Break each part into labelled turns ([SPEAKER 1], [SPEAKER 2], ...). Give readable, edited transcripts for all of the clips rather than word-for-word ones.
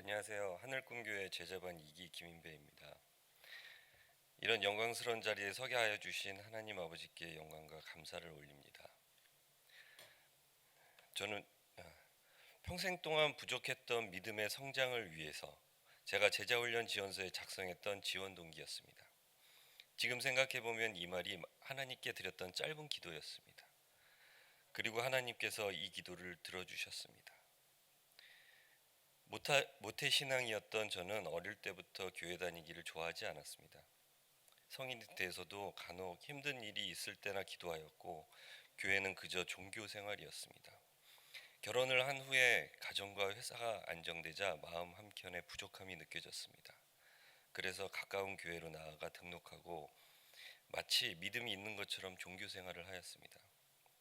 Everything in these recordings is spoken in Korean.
[SPEAKER 1] 안녕하세요. 하늘꿈교회 제자반 2기 김인배입니다. 이런 영광스러운 자리에 서게 하여 주신 하나님 아버지께 영광과 감사를 올립니다. 저는 평생 동안 부족했던 믿음의 성장을 위해서 제가 제자훈련 지원서에 작성했던 지원 동기였습니다. 지금 생각해보면 이 말이 하나님께 드렸던 짧은 기도였습니다. 그리고 하나님께서 이 기도를 들어주셨습니다. 모태신앙이었던 저는 어릴 때부터 교회 다니기를 좋아하지 않았습니다. 성인이 돼서도 간혹 힘든 일이 있을 때나 기도하였고, 교회는 그저 종교 생활이었습니다. 결혼을 한 후에 가정과 회사가 안정되자 마음 한켠에 부족함이 느껴졌습니다. 그래서 가까운 교회로 나아가 등록하고 마치 믿음이 있는 것처럼 종교 생활을 하였습니다.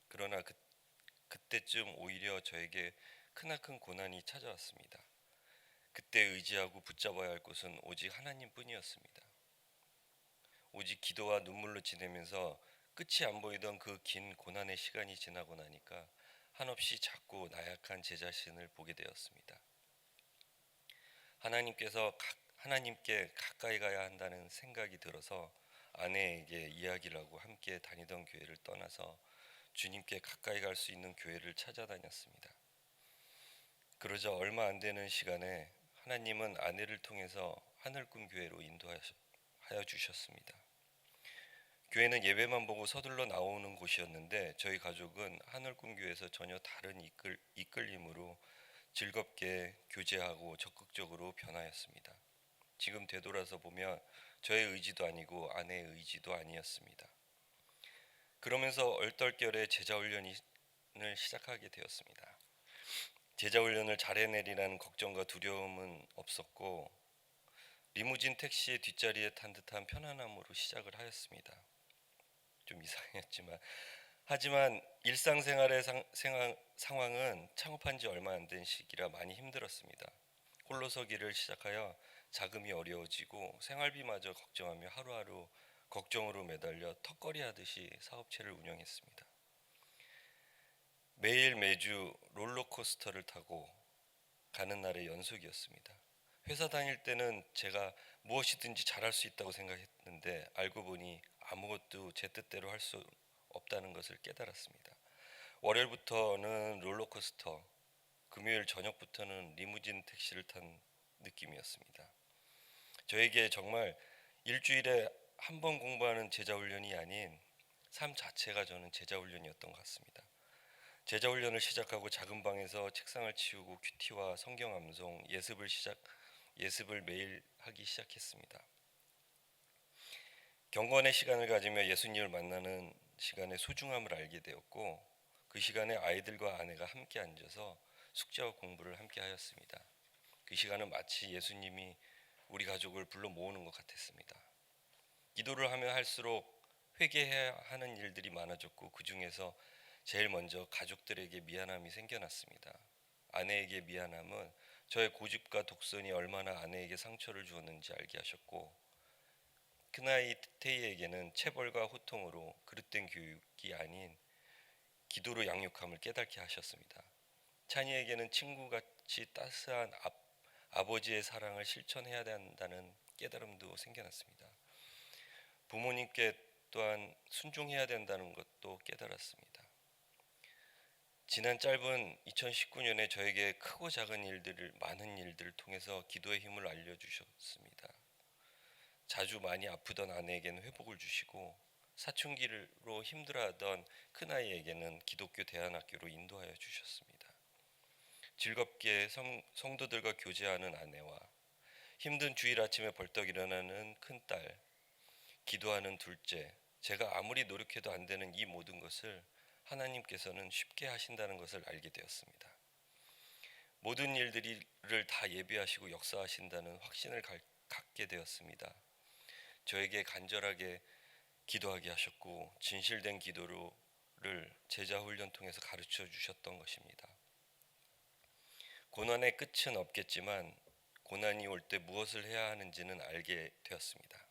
[SPEAKER 1] 그러나 그때쯤 오히려 저에게 크나큰 고난이 찾아왔습니다. 그때 의지하고 붙잡아야 할 것은 오직 하나님뿐이었습니다. 오직 기도와 눈물로 지내면서 끝이 안 보이던 그 긴 고난의 시간이 지나고 나니까 한없이 작고 나약한 제 자신을 보게 되었습니다. 하나님께 가까이 가야 한다는 생각이 들어서 아내에게 이야기를 하고 함께 다니던 교회를 떠나서 주님께 가까이 갈 수 있는 교회를 찾아다녔습니다. 그러자 얼마 안 되는 시간에 하나님은 아내를 통해서 하늘꿈 교회로 인도하여 주셨습니다. 교회는 예배만 보고 서둘러 나오는 곳이었는데 저희 가족은 하늘꿈교회에서 전혀 다른 이끌림으로 즐겁게 교제하고 적극적으로 변하였습니다. 지금 되돌아서 보면 저의 의지도 아니고 아내의 의지도 아니었습니다. 그러면서 얼떨결에 제자훈련을 시작하게 되었습니다. 제자훈련을 잘 해내리라는 걱정과 두려움은 없었고, 리무진 택시의 뒷자리에 탄 듯한 편안함으로 시작을 하였습니다. 좀 이상했지만, 하지만 일상생활의 상황은 창업한 지 얼마 안 된 시기라 많이 힘들었습니다. 홀로서기를 시작하여 자금이 어려워지고 생활비마저 걱정하며 하루하루 걱정으로 매달려 턱걸이 하듯이 사업체를 운영했습니다. 매일 매주 롤러코스터를 타고 가는 날의 연속이었습니다. 회사 다닐 때는 제가 무엇이든지 잘할 수 있다고 생각했는데 알고 보니 아무것도 제 뜻대로 할 수 없다는 것을 깨달았습니다. 월요일부터는 롤러코스터, 금요일 저녁부터는 리무진 택시를 탄 느낌이었습니다. 저에게 정말 일주일에 한 번 공부하는 제자훈련이 아닌 삶 자체가 저는 제자훈련이었던 것 같습니다. 제자훈련을 시작하고 작은 방에서 책상을 치우고 큐티와 성경 암송, 예습을 매일 하기 시작했습니다. 경건의 시간을 가지며 예수님을 만나는 시간의 소중함을 알게 되었고, 그 시간에 아이들과 아내가 함께 앉아서 숙제와 공부를 함께 하였습니다. 그 시간은 마치 예수님이 우리 가족을 불러 모으는 것 같았습니다. 기도를 하며 할수록 회개해야 하는 일들이 많아졌고, 그 중에서 제일 먼저 가족들에게 미안함이 생겨났습니다. 아내에게 미안함은 저의 고집과 독선이 얼마나 아내에게 상처를 주었는지 알게 하셨고, 큰아이 태희에게는 체벌과 호통으로 그릇된 교육이 아닌 기도로 양육함을 깨닫게 하셨습니다. 찬이에게는 친구같이 따스한 아버지의 사랑을 실천해야 한다는 깨달음도 생겨났습니다. 부모님께 또한 순종해야 된다는 것도 깨달았습니다. 지난 짧은 2019년에 저에게 크고 작은 많은 일들을 통해서 기도의 힘을 알려주셨습니다. 자주 많이 아프던 아내에게는 회복을 주시고, 사춘기로 힘들어하던 큰아이에게는 기독교 대안학교로 인도하여 주셨습니다. 즐겁게 성도들과 교제하는 아내와 힘든 주일 아침에 벌떡 일어나는 큰딸, 기도하는 둘째, 제가 아무리 노력해도 안 되는 이 모든 것을 하나님께서는 쉽게 하신다는 것을 알게 되었습니다. 모든 일들을 다 예비하시고 역사하신다는 확신을 갖게 되었습니다. 저에게 간절하게 기도하게 하셨고, 진실된 기도를 제자훈련 통해서 가르쳐 주셨던 것입니다. 고난의 끝은 없겠지만 고난이 올 때 무엇을 해야 하는지는 알게 되었습니다.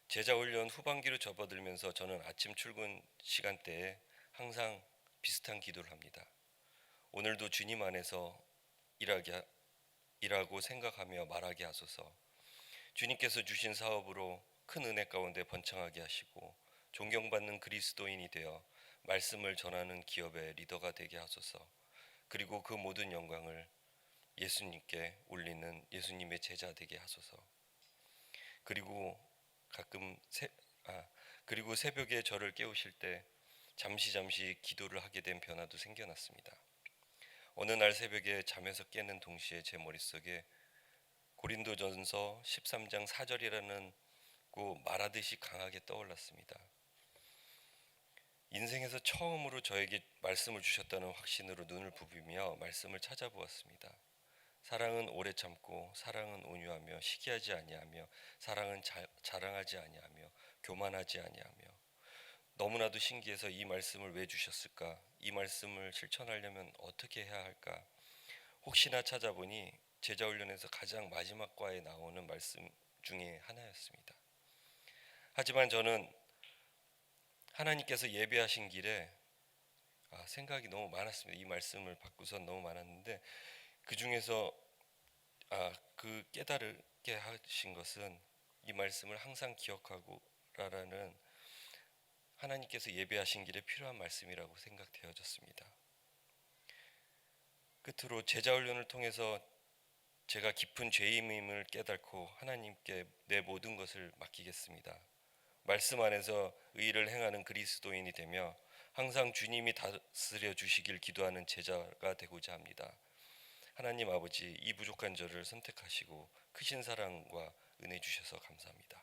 [SPEAKER 1] 제자훈련 후반기로 접어들면서 저는 아침 출근 시간대에 항상 비슷한 기도를 합니다. 오늘도 주님 안에서 일하게 이라고 생각하며 말하게 하소서. 주님께서 주신 사업으로 큰 은혜 가운데 번창하게 하시고 존경받는 그리스도인이 되어 말씀을 전하는 기업의 리더가 되게 하소서. 그리고 그 모든 영광을 예수님께 올리는 예수님의 제자 되게 하소서. 그리고 가끔 그리고 새벽에 저를 깨우실 때 잠시 기도를 하게 된 변화도 생겨났습니다. 어느 날 새벽에 잠에서 깨는 동시에 제 머릿속에 고린도전서 13장 4절이라는 고 말하듯이 강하게 떠올랐습니다. 인생에서 처음으로 저에게 말씀을 주셨다는 확신으로 눈을 부비며 말씀을 찾아보았습니다. 사랑은 오래 참고 사랑은 온유하며 시기하지 아니하며 사랑은 자랑하지 아니하며 교만하지 아니하며. 너무나도 신기해서 이 말씀을 왜 주셨을까? 이 말씀을 실천하려면 어떻게 해야 할까? 혹시나 찾아보니 제자훈련에서 가장 마지막 과에 나오는 말씀 중에 하나였습니다. 하지만 저는 하나님께서 예배하신 길에 생각이 너무 많았습니다. 이 말씀을 받고선 너무 많았는데 그 중에서 그 깨달게 하신 것은 이 말씀을 항상 기억하고라라는 하나님께서 예배하신 길에 필요한 말씀이라고 생각되어졌습니다. 끝으로 제자훈련을 통해서 제가 깊은 죄인임을 깨닫고 하나님께 내 모든 것을 맡기겠습니다. 말씀 안에서 의를 행하는 그리스도인이 되며 항상 주님이 다스려 주시길 기도하는 제자가 되고자 합니다. 하나님 아버지, 이 부족한 저를 선택하시고 크신 사랑과 은혜 주셔서 감사합니다.